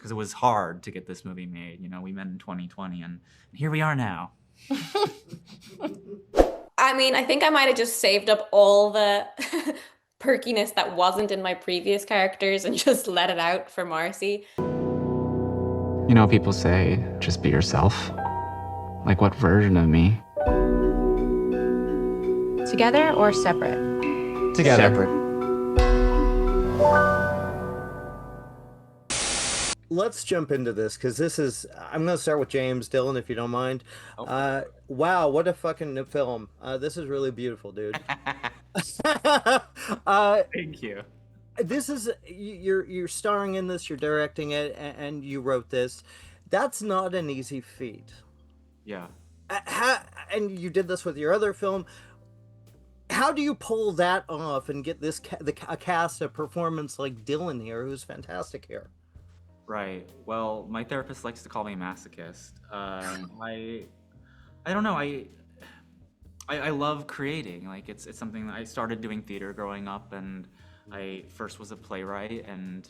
because it was hard to get this movie made. You know, we met in 2020, and here we are now. I mean, I think I might have just saved up all the perkiness that wasn't in my previous characters and just let it out for Marcy. You know, people say, just be yourself. Like, what version of me? Together or separate? Together. Separate. Let's jump into this because I'm going to start with James. Dylan, if you don't mind. Wow, what a fucking film. This is really beautiful, dude. Thank you. This is, you're starring in this, you're directing it, and you wrote this. That's not an easy feat. Yeah. And you did this with your other film. How do you pull that off and get a cast, a performance like Dylan here, who's fantastic here? Right. Well, my therapist likes to call me a masochist. I don't know. I love creating. Like it's something that I started doing theater growing up, and I first was a playwright. And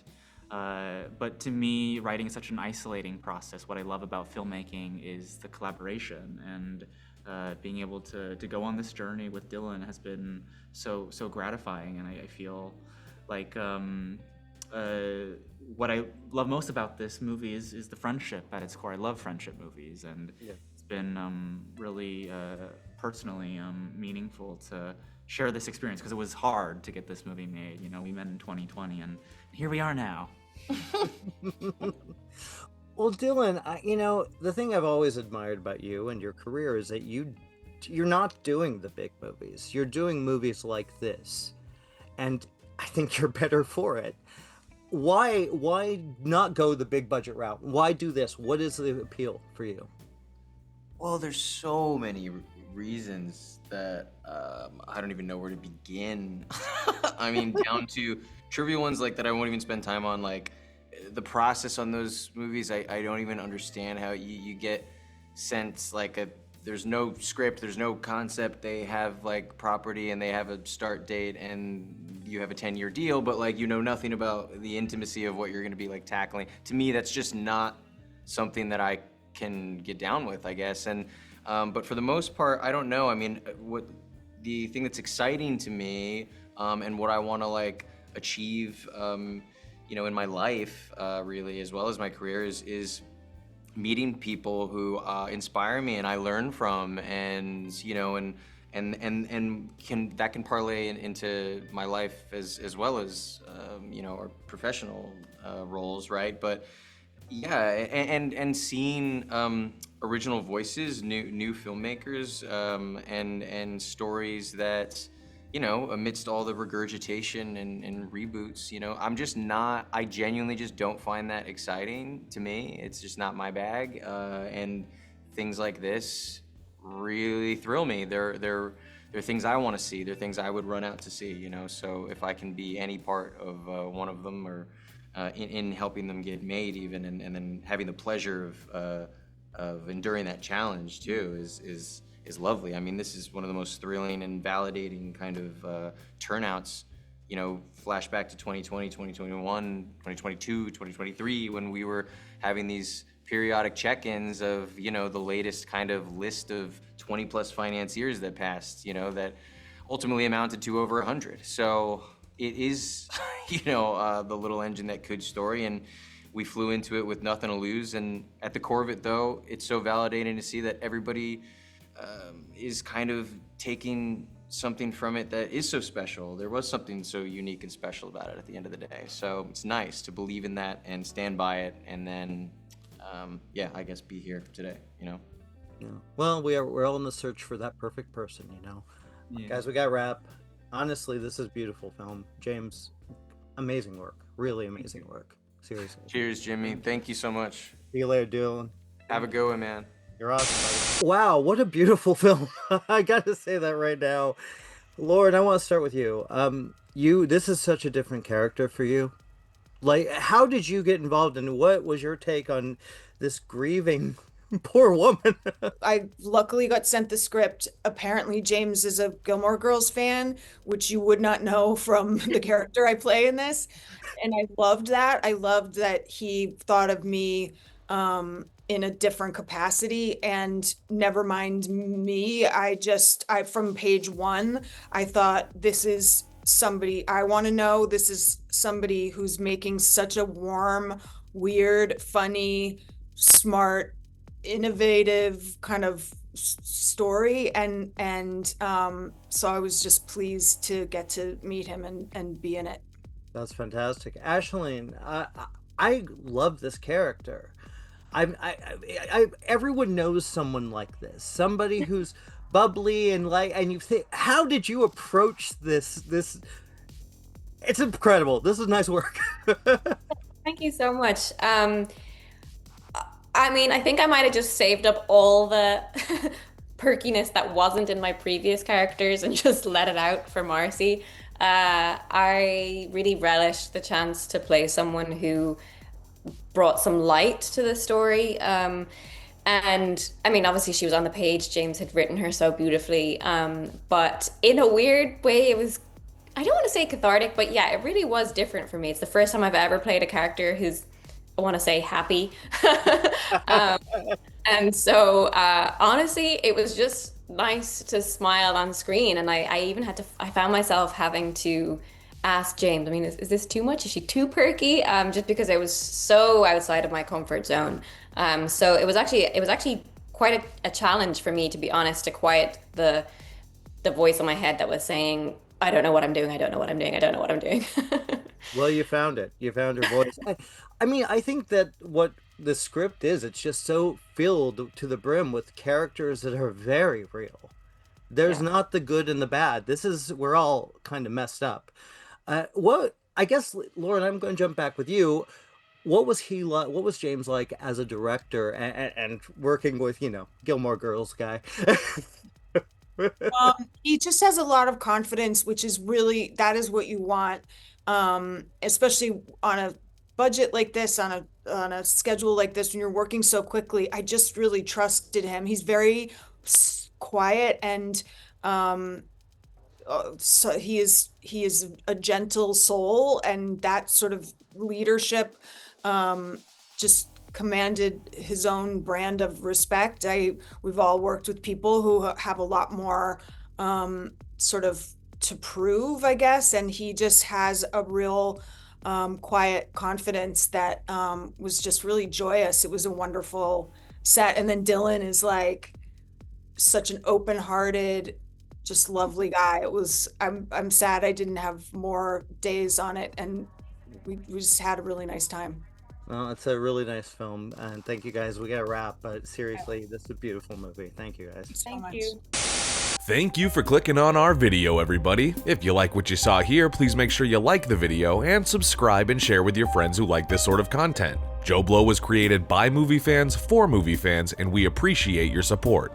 but to me, writing is such an isolating process. What I love about filmmaking is the collaboration, and being able to go on this journey with Dylan has been so gratifying. And I feel like what I love most about this movie is the friendship at its core. I love friendship movies, and it's been really personally meaningful to share this experience because it was hard to get this movie made. You know, we met in 2020, and here we are now. Well, Dylan, the thing I've always admired about you and your career is that you're not doing the big movies. You're doing movies like this, and I think you're better for it. Why not go the big budget route? Why do this? What is the appeal for you? Well, there's so many reasons that I don't even know where to begin. I mean, down to trivial ones like that I won't even spend time on, like the process on those movies. I don't even understand how you get sent there's no script, there's no concept. They have like property and they have a start date and you have a 10-year deal, but like you know nothing about the intimacy of what you're gonna be like tackling. To me, that's just not something that I can get down with, I guess. And but for the most part, I don't know. I mean, what the thing that's exciting to me and what I want to like achieve, in my life, really, as well as my career, is meeting people who inspire me and I learn from, and can parlay into my life as well as our professional roles, right? But yeah, and seeing original voices, new filmmakers, and stories that, amidst all the regurgitation and reboots, I genuinely just don't find that exciting to me. It's just not my bag. And things like this really thrill me. They're things I want to see. They're things I would run out to see, So if I can be any part of one of them, or in helping them get made even, and then having the pleasure of enduring that challenge too is lovely. I mean, this is one of the most thrilling and validating kind of turnouts, flashback to 2020, 2021, 2022, 2023, when we were having these periodic check-ins of, the latest kind of list of 20 plus financiers that passed, that ultimately amounted to over 100. So it is, the little engine that could story, and we flew into it with nothing to lose. And at the core of it, though, it's so validating to see that everybody is kind of taking something from it that is so special. There was something so unique and special about it at the end of the day. So it's nice to believe in that and stand by it, and then, I guess be here today, Yeah. Well, we're all in the search for that perfect person, Yeah. Guys, we got to wrap. Honestly, this is a beautiful film. James, amazing work. Really amazing work. Seriously. Cheers, Jimmy. Thank you so much. See you later, Dylan. Have a good one, man. You're awesome, buddy. Wow, what a beautiful film. I got to say that right now. Lauren, I want to start with you. This is such a different character for you. Like, how did you get involved, and what was your take on this grieving Poor woman. I luckily got sent the script. Apparently, James is a Gilmore Girls fan, which you would not know from the character I play in this. And I loved that. I loved that he thought of me in a different capacity. And never mind me, I from page one, I thought this is somebody I want to know. This is somebody who's making such a warm, weird, funny, smart, innovative kind of story, and so I was just pleased to get to meet him and be in it. That's fantastic. Aisling, I love this character. Everyone knows someone like this, somebody who's bubbly and and you think, how did you approach this? It's incredible. This is nice work. Thank you so much. I mean, I think I might have just saved up all the perkiness that wasn't in my previous characters and just let it out for Marcy. I really relished the chance to play someone who brought some light to the story. And I mean, obviously she was on the page, James had written her so beautifully. But in a weird way, it was, I don't want to say cathartic, but yeah, it really was different for me. It's the first time I've ever played a character who's, I want to say, happy. And so honestly, it was just nice to smile on screen. And I even had to, I found myself having to ask James, I mean, is this too much? Is she too perky? Just because it was so outside of my comfort zone. So it was actually quite a challenge for me, to be honest, to quiet the voice in my head that was saying, I don't know what I'm doing. I don't know what I'm doing. I don't know what I'm doing. Well, you found it. You found her voice. I mean, I think that what the script is, it's just so filled to the brim with characters that are very real. There's not the good and the bad. We're all kind of messed up. I guess, Lauren, I'm going to jump back with you. What was he like? What was James like as a director and working with, Gilmore Girls guy? He just has a lot of confidence, which is really, that is what you want, especially on a budget like this, on a schedule like this, when you're working so quickly. I just really trusted him. He's very quiet, and so he is a gentle soul, and that sort of leadership just commanded his own brand of respect. We've all worked with people who have a lot more sort of to prove, I guess, and he just has a real quiet confidence that was just really joyous. It was a wonderful set. And then Dylan is like such an open-hearted, just lovely guy. I'm sad I didn't have more days on it, and we just had a really nice time. Well, it's a really nice film, and thank you guys. We got to wrap, but seriously, this is a beautiful movie. Thank you guys. Thank you. Thank you for clicking on our video, everybody. If you like what you saw here, please make sure you like the video and subscribe and share with your friends who like this sort of content. JoBlo was created by movie fans for movie fans, and we appreciate your support.